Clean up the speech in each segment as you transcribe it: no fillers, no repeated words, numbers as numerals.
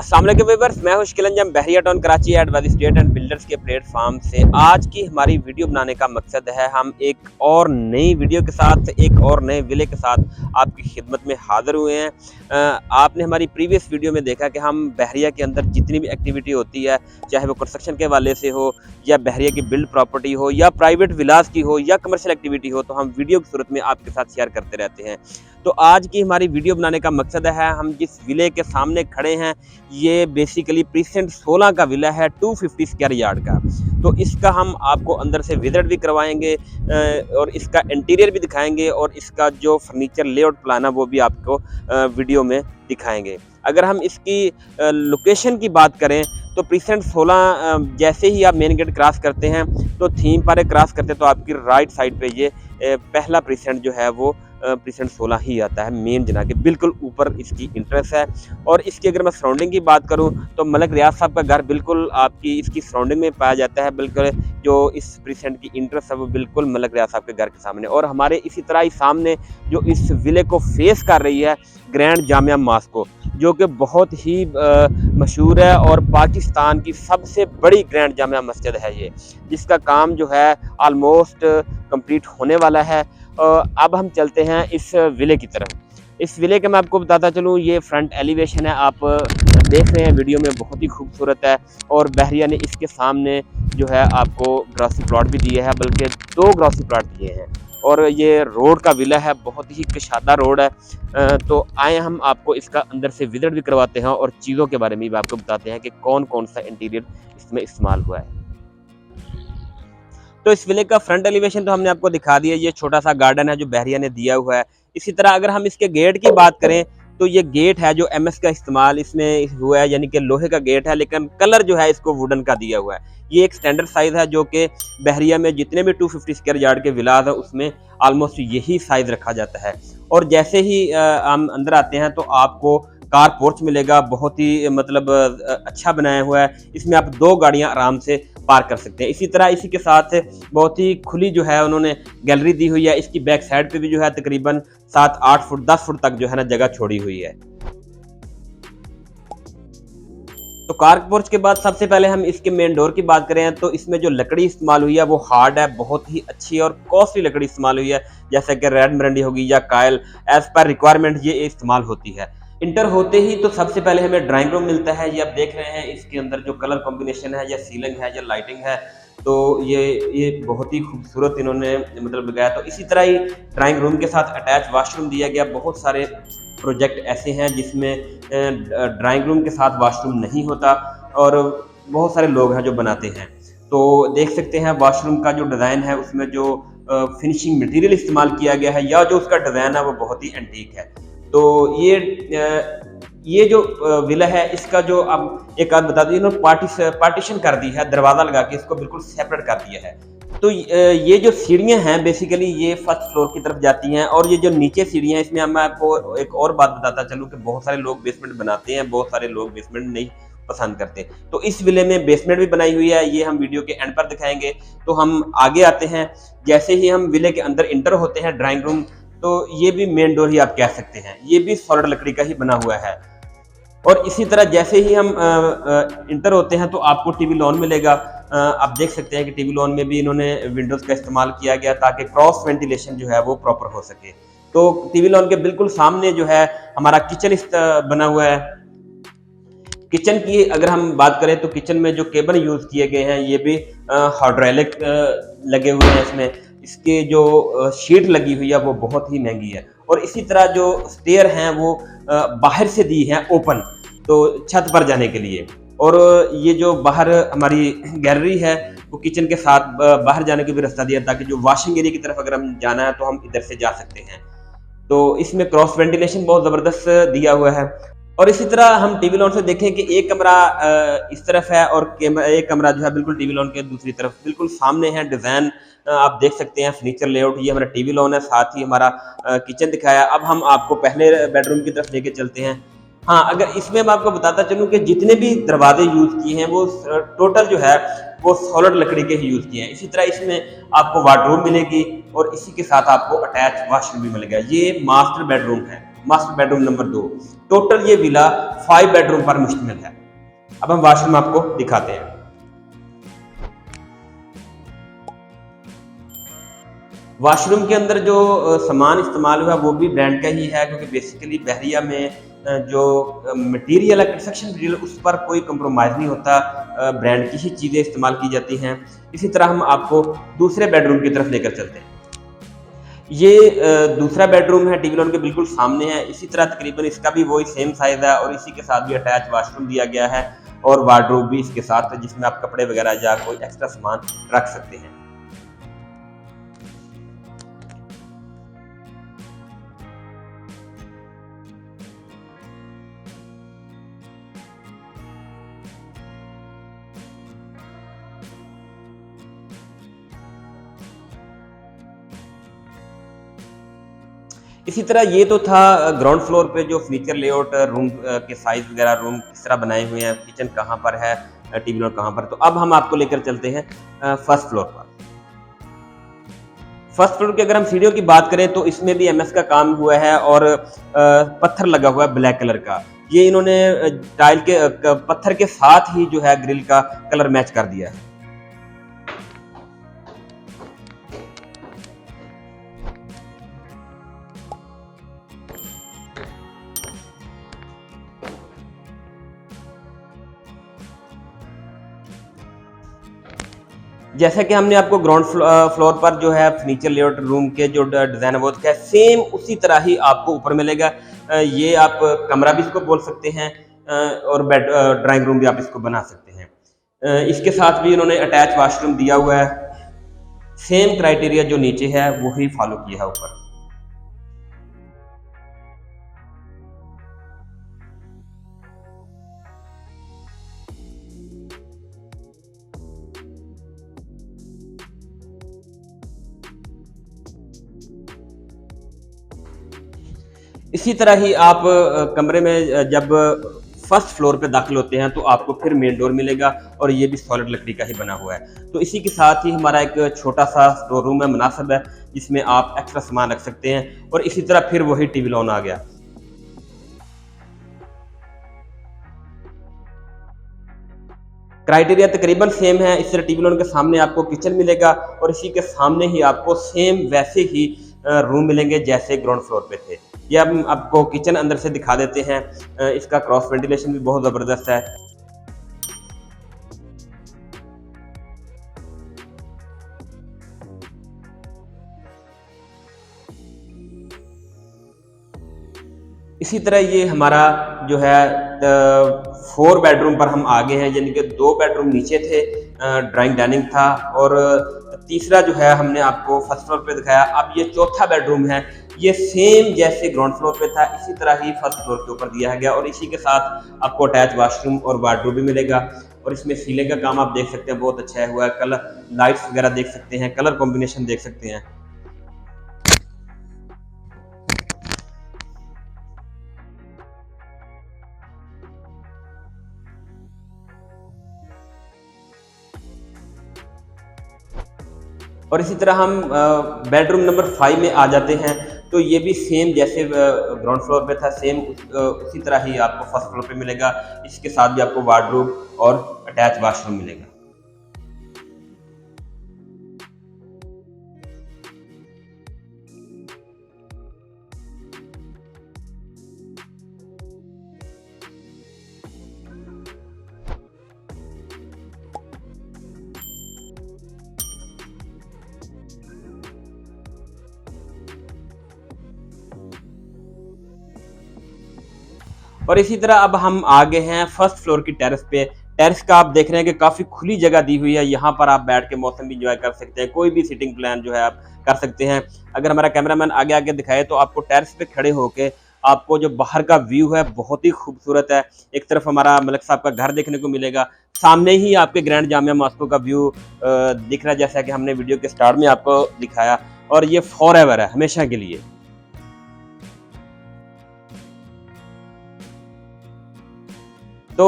अस्सलाम वालेकुम व्यूअर्स, मैं हूं Shakeel Anjum Bahria town Karachi advice state and builders के प्लेटफॉर्म से। आज की हमारी वीडियो बनाने का मकसद है हम एक और नई वीडियो के साथ, एक और नए विले के साथ आपकी खिदमत में हाज़िर हुए हैं। आपने हमारी प्रीवियस वीडियो में देखा कि हम बहरिया के अंदर जितनी भी एक्टिविटी होती है, चाहे वो कंस्ट्रक्शन के हवाले से हो या बहरिया की बिल्ड प्रॉपर्टी हो या प्राइवेट विलास की हो या कमर्शियल एक्टिविटी हो, तो हम वीडियो की सूरत में आपके साथ शेयर करते रहते हैं। तो आज की हमारी वीडियो बनाने का मकसद है, हम जिस विले के सामने खड़े हैं ये बेसिकली प्रीसेंट 16 का विला है, 250 स्क्वायर यार्ड का। तो इसका हम आपको अंदर से विजिट भी करवाएंगे और इसका इंटीरियर भी दिखाएंगे और इसका जो फर्नीचर लेआउट प्लान है वो भी आपको वीडियो में दिखाएंगे। अगर हम इसकी लोकेशन की बात करें तो प्रीसेंट 16 जैसे ही आप मेन गेट क्रॉस करते हैं तो थीम पार्क क्रॉस करते हैं तो आपकी राइट साइड पे ये पहला प्रीसेंट जो है वो प्रीसेंट 16 ही आता है। मेन जना के बिल्कुल ऊपर इसकी इंट्रेंस है। और इसकी अगर मैं सराउंडिंग की बात करूं तो मलिक रियाज साहब का घर बिल्कुल आपकी इसकी सराउंडिंग में पाया जाता है। बिल्कुल जो इस प्रीसेंट की इंट्रेंस है वो बिल्कुल मलिक रियाज साहब के घर के सामने। और हमारे इसी तरह ही सामने जो इस विले को फेस कर रही है ग्रैंड जामिया मॉस्को, जो कि बहुत ही मशहूर है और पाकिस्तान की सबसे बड़ी ग्रैंड जामिया मस्जिद है ये, जिसका काम जो है आलमोस्ट कंप्लीट होने वाला है। अब हम चलते हैं इस विले की तरफ। इस विले के मैं आपको बताता चलूँ, ये फ्रंट एलिवेशन है, आप देख रहे हैं वीडियो में, बहुत ही खूबसूरत है। और बहरिया ने इसके सामने जो है आपको ग्रॉसरी प्लॉट भी दिए हैं, बल्कि 2 ग्रॉसरी प्लॉट दिए हैं। और ये रोड का विला है, बहुत ही कशादा रोड है। तो आए हम आपको इसका अंदर से विजिट भी करवाते हैं और चीज़ों के बारे में भी आपको बताते हैं कि कौन कौन सा इंटीरियर इसमें इस्तेमाल हुआ है। तो इस विले का फ्रंट एलिवेशन तो हमने आपको दिखा दिया। ये छोटा सा गार्डन है जो बहरिया ने दिया हुआ है। इसी तरह अगर हम इसके गेट की बात करें तो ये गेट है जो एमएस का इस्तेमाल इसमें हुआ है, यानी कि लोहे का गेट है, लेकिन कलर जो है इसको वुडन का दिया हुआ है। ये एक स्टैंडर्ड साइज है जो कि बहरिया में जितने भी 250 स्क्वायर यार्ड के विलास है उसमें ऑलमोस्ट यही साइज रखा जाता है। और जैसे ही हम अंदर आते हैं तो आपको कार पोर्च मिलेगा, बहुत ही मतलब अच्छा बनाया हुआ है। इसमें आप 2 गाड़ियां आराम से पार्क कर सकते हैं। इसी तरह इसी के साथ बहुत ही खुली जो है उन्होंने गैलरी दी हुई है। इसकी बैक साइड पे भी जो है तकरीबन 7-8 फुट 10 फुट तक जो है ना जगह छोड़ी हुई है। तो कार पोर्च के बाद सबसे पहले हम इसके मेन डोर की बात करें तो इसमें जो लकड़ी इस्तेमाल हुई है वो हार्ड है, बहुत ही अच्छी और कॉस्टली लकड़ी इस्तेमाल हुई है, जैसे कि रेड मरंडी होगी या कायल, एज पर रिक्वायरमेंट ये इस्तेमाल होती है। इंटर होते ही तो सबसे पहले हमें ड्राइंग रूम मिलता है। ये आप देख रहे हैं इसके अंदर जो कलर कॉम्बिनेशन है या सीलिंग है या लाइटिंग है, तो ये बहुत ही खूबसूरत इन्होंने मतलब लगाया। तो इसी तरह ही ड्राइंग रूम के साथ अटैच वॉशरूम दिया गया। बहुत सारे प्रोजेक्ट ऐसे हैं जिसमें ड्राइंग रूम के साथ वॉशरूम नहीं होता और बहुत सारे लोग हैं जो बनाते हैं। तो देख सकते हैं वॉशरूम का जो डिज़ाइन है उसमें जो फिनिशिंग मटेरियल इस्तेमाल किया गया है या जो उसका डिज़ाइन है वो बहुत ही एंटीक है। तो ये जो विला है इसका जो अब एक बात बता दी, इन्होंने पार्टीशन कर दी है, दरवाज़ा लगा के इसको बिल्कुल सेपरेट कर दिया है। तो ये जो सीढ़ियाँ हैं बेसिकली ये फर्स्ट फ्लोर की तरफ जाती हैं। और ये जो नीचे सीढ़ियाँ हैं इसमें मैं आपको एक और बात बताता चलूँ कि बहुत सारे लोग बेसमेंट बनाते हैं, बहुत सारे लोग बेसमेंट नहीं पसंद करते। तो इस विले में बेसमेंट भी बनाई हुई है, ये हम वीडियो के एंड पर दिखाएंगे। तो हम आगे आते हैं, जैसे ही हम विले के अंदर इंटर होते हैं ड्राइंग रूम, तो ये भी मेन डोर ही आप कह सकते हैं, ये भी सॉलिड लकड़ी का ही बना हुआ है। और इसी तरह जैसे ही हम इंटर होते हैं तो आपको टीवी लॉन मिलेगा। आप देख सकते हैं कि टीवी लॉन में भी इन्होंने विंडोज़ का इस्तेमाल किया गया ताकि क्रॉस वेंटिलेशन जो है वो प्रॉपर हो सके। तो टीवी लॉन के बिल्कुल सामने जो है हमारा किचन बना हुआ है। किचन की अगर हम बात करें तो किचन में जो केबल यूज़ किए गए हैं ये भी हाइड्रोलिक लगे हुए हैं इसमें। इसके जो शीट लगी हुई है वो बहुत ही महंगी है। और इसी तरह जो स्टेयर हैं वो बाहर से दी हैं ओपन, तो छत पर जाने के लिए। और ये जो बाहर हमारी गैलरी है वो किचन के साथ बाहर जाने का भी रास्ता दिया ताकि जो वॉशिंग एरिया की तरफ अगर हम जाना है तो हम इधर से जा सकते हैं। तो इसमें क्रॉस वेंटिलेशन बहुत ज़बरदस्त दिया हुआ है। और इसी तरह हम टीवी लॉन से देखें कि एक कमरा इस तरफ है और एक कमरा जो है बिल्कुल टीवी लॉन के दूसरी तरफ बिल्कुल सामने है। डिज़ाइन आप देख सकते हैं, फर्नीचर लेआउट, ये हमारा टीवी लॉन है, साथ ही हमारा किचन दिखाया। अब हम आपको पहले बेडरूम की तरफ लेके चलते हैं। हाँ, अगर इसमें मैं आपको बताता चलूँ कि जितने भी दरवाजे यूज़ किए हैं वो टोटल जो है वो सॉलिड लकड़ी के ही यूज़ किए हैं। इसी तरह इसमें आपको वार्डरोब मिलेगी और इसी के साथ आपको अटैच वॉशरूम भी मिलेगा। ये मास्टर बेडरूम है। Master bedroom number 2। टोटल ये विला 5 बेडरूम पर मुश्तमिल है। अब हम वॉशरूम आपको दिखाते हैं। वॉशरूम के अंदर जो सामान इस्तेमाल हुआ वो भी ब्रांड का ही है, क्योंकि बेसिकली बहरिया में जो मटेरियल है, कंस्ट्रक्शन मटेरियल, उस पर कोई कंप्रोमाइज़ नहीं होता, ब्रांड की ही चीज़ें इस्तेमाल की जाती हैं। इसी तरह हम आपको दूसरे बेडरूम की तरफ लेकर चलते हैं। ये दूसरा बेडरूम है, टीवी लॉन के बिल्कुल सामने है। इसी तरह तकरीबन इसका भी वही सेम साइज़ है और इसी के साथ भी अटैच वॉशरूम दिया गया है और वार्डरोब भी इसके साथ है, जिसमें आप कपड़े वगैरह या कोई एक्स्ट्रा सामान रख सकते हैं। इसी तरह ये तो था ग्राउंड फ्लोर पे जो फर्नीचर लेआउट, रूम के साइज़ वगैरह, रूम किस तरह बनाए हुए हैं, किचन कहाँ पर है, टीवी लॉन कहाँ पर। तो अब हम आपको लेकर चलते हैं फर्स्ट फ्लोर पर। फर्स्ट फ्लोर की अगर हम सीढ़ियों की बात करें तो इसमें भी एमएस का काम हुआ है और पत्थर लगा हुआ है ब्लैक कलर का। ये इन्होंने टाइल के पत्थर के साथ ही जो है ग्रिल का कलर मैच कर दिया है। जैसा कि हमने आपको ग्राउंड फ्लोर पर जो है फर्नीचर लेआउट रूम के जो डिज़ाइन है वो दिखाया, सेम उसी तरह ही आपको ऊपर मिलेगा। ये आप कमरा भी इसको बोल सकते हैं और बेड ड्राइंग रूम भी आप इसको बना सकते हैं। इसके साथ भी इन्होंने अटैच वॉशरूम दिया हुआ है। सेम क्राइटेरिया जो नीचे है वही फॉलो किया है ऊपर। इसी तरह ही आप कमरे में जब फर्स्ट फ्लोर पे दाखिल होते हैं तो आपको फिर मेन डोर मिलेगा और ये भी सॉलिड लकड़ी का ही बना हुआ है। तो इसी के साथ ही हमारा एक छोटा सा स्टोर रूम है, मुनासिब है, जिसमें आप एक्स्ट्रा सामान रख सकते हैं। और इसी तरह फिर वही टीवी लॉन आ गया। क्राइटेरिया तकरीबन सेम है। इस तरह टीवी लॉन के सामने आपको किचन मिलेगा और इसी के सामने ही आपको सेम वैसे ही रूम मिलेंगे जैसे ग्राउंड फ्लोर पे थे। ये हम आपको किचन अंदर से दिखा देते हैं। इसका क्रॉस वेंटिलेशन भी बहुत ज़बरदस्त है। इसी तरह ये हमारा जो है 4 बेडरूम पर हम आगे हैं, यानी कि 2 बेडरूम नीचे थे, ड्राइंग डाइनिंग था और तीसरा जो है हमने आपको फर्स्ट फ्लोर पे दिखाया। अब ये चौथा बेडरूम है, ये सेम जैसे ग्राउंड फ्लोर पे था इसी तरह ही फर्स्ट फ्लोर के ऊपर दिया गया और इसी के साथ आपको अटैच वॉशरूम और वार्डरोब भी मिलेगा। और इसमें सीलिंग का काम आप देख सकते हैं बहुत अच्छा हुआ है। कलर लाइट्स वगैरह देख सकते हैं, कलर कॉम्बिनेशन देख सकते हैं। और इसी तरह हम बेडरूम नंबर 5 में आ जाते हैं। तो ये भी सेम जैसे ग्राउंड फ्लोर पे था, सेम उसी तरह ही आपको फर्स्ट फ्लोर पे मिलेगा। इसके साथ भी आपको वार्डरोब और अटैच वॉशरूम मिलेगा। और इसी तरह अब हम आ गए हैं फर्स्ट फ्लोर की टेरेस पे। टेरेस का आप देख रहे हैं कि काफ़ी खुली जगह दी हुई है। यहाँ पर आप बैठ के मौसम भी इंजॉय कर सकते हैं, कोई भी सिटिंग प्लान जो है आप कर सकते हैं। अगर हमारा कैमरामैन आगे आगे दिखाए तो आपको टेरेस पे खड़े होके आपको जो बाहर का व्यू है बहुत ही खूबसूरत है। एक तरफ हमारा मलिक साहब का घर देखने को मिलेगा, सामने ही आपके ग्रैंड जामिया मस्जिद का व्यू दिख रहा है, जैसा कि हमने वीडियो के स्टार्ट में आपको दिखाया। और ये फॉरएवर है, हमेशा के लिए। तो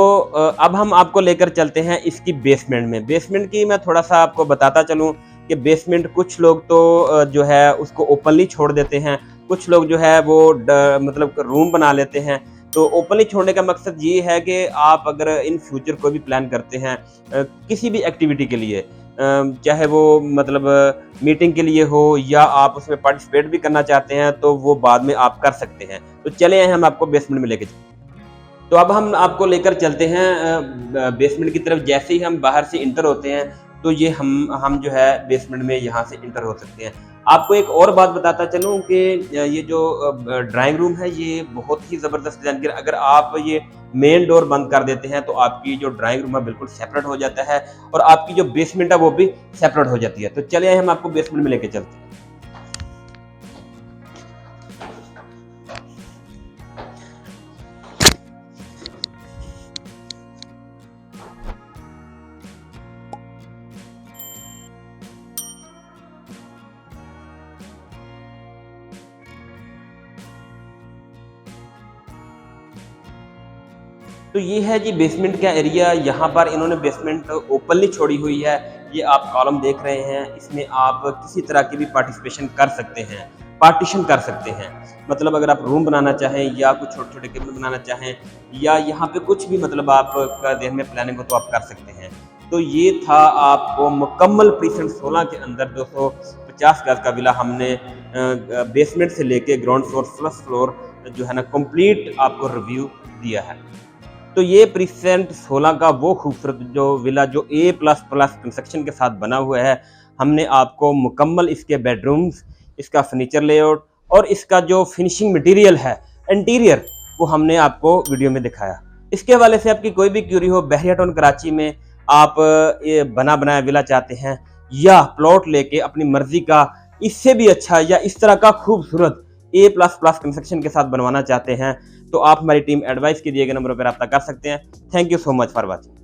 अब हम आपको लेकर चलते हैं इसकी बेसमेंट में। बेसमेंट की मैं थोड़ा-सा आपको बताता चलूँ कि बेसमेंट कुछ लोग तो जो है उसको ओपनली छोड़ देते हैं, कुछ लोग जो है वो मतलब रूम बना लेते हैं। तो ओपनली छोड़ने का मकसद ये है कि आप अगर इन फ्यूचर कोई भी प्लान करते हैं किसी भी एक्टिविटी के लिए, चाहे वो मतलब मीटिंग के लिए हो या आप उसमें पार्टिसिपेट भी करना चाहते हैं, तो वो बाद में आप कर सकते हैं। तो चले हम आपको बेसमेंट में लेके तो अब हम आपको लेकर चलते हैं बेसमेंट की तरफ। जैसे ही हम बाहर से इंटर होते हैं तो ये हम जो है बेसमेंट में यहाँ से इंटर हो सकते हैं। आपको एक और बात बताता चलूँ कि ये जो ड्राइंग रूम है ये बहुत ही ज़बरदस्त डिज़ाइन किया। अगर आप ये मेन डोर बंद कर देते हैं तो आपकी जो ड्राइंग रूम है बिल्कुल सेपरेट हो जाता है और आपकी जो बेसमेंट है वो भी सेपरेट हो जाती है। तो चलिए हम आपको बेसमेंट में लेके चलते हैं। तो ये है जी बेसमेंट का एरिया। यहाँ पर इन्होंने बेसमेंट ओपनली छोड़ी हुई है। ये आप कॉलम देख रहे हैं, इसमें आप किसी तरह की भी पार्टिसिपेशन कर सकते हैं, पार्टीशन कर सकते हैं। मतलब अगर आप रूम बनाना चाहें या कुछ छोटे-छोटे कैबिन बनाना चाहें या यहाँ पे कुछ भी मतलब आपका ज़हन में प्लानिंग हो तो आप कर सकते हैं। तो ये था आपको मुकम्मल प्रीसेंट 16 के अंदर 250 गज का विला हमने बेसमेंट से लेके ग्राउंड फ्लोर, फर्स्ट फ्लोर जो है ना कंप्लीट आपको रिव्यू दिया है। तो ये प्रीसेंट 16 का वो खूबसूरत जो विला जो A++ कंस्ट्रक्शन के साथ बना हुआ है, हमने आपको मुकम्मल इसके बेडरूम्स, इसका फर्नीचर लेआउट और इसका जो फिनिशिंग मटेरियल है, इंटीरियर, वो हमने आपको वीडियो में दिखाया। इसके हवाले से आपकी कोई भी क्यूरी हो, बहरिया टाउन कराची में आप ये बना बनाया विला चाहते हैं या प्लॉट लेके अपनी मर्जी का इससे भी अच्छा या इस तरह का खूबसूरत A++ कंस्ट्रक्शन के साथ बनवाना चाहते हैं, तो आप हमारी टीम एडवाइस के दिए गए नंबरों पर रब्ता कर सकते हैं। Thank you so much for watching.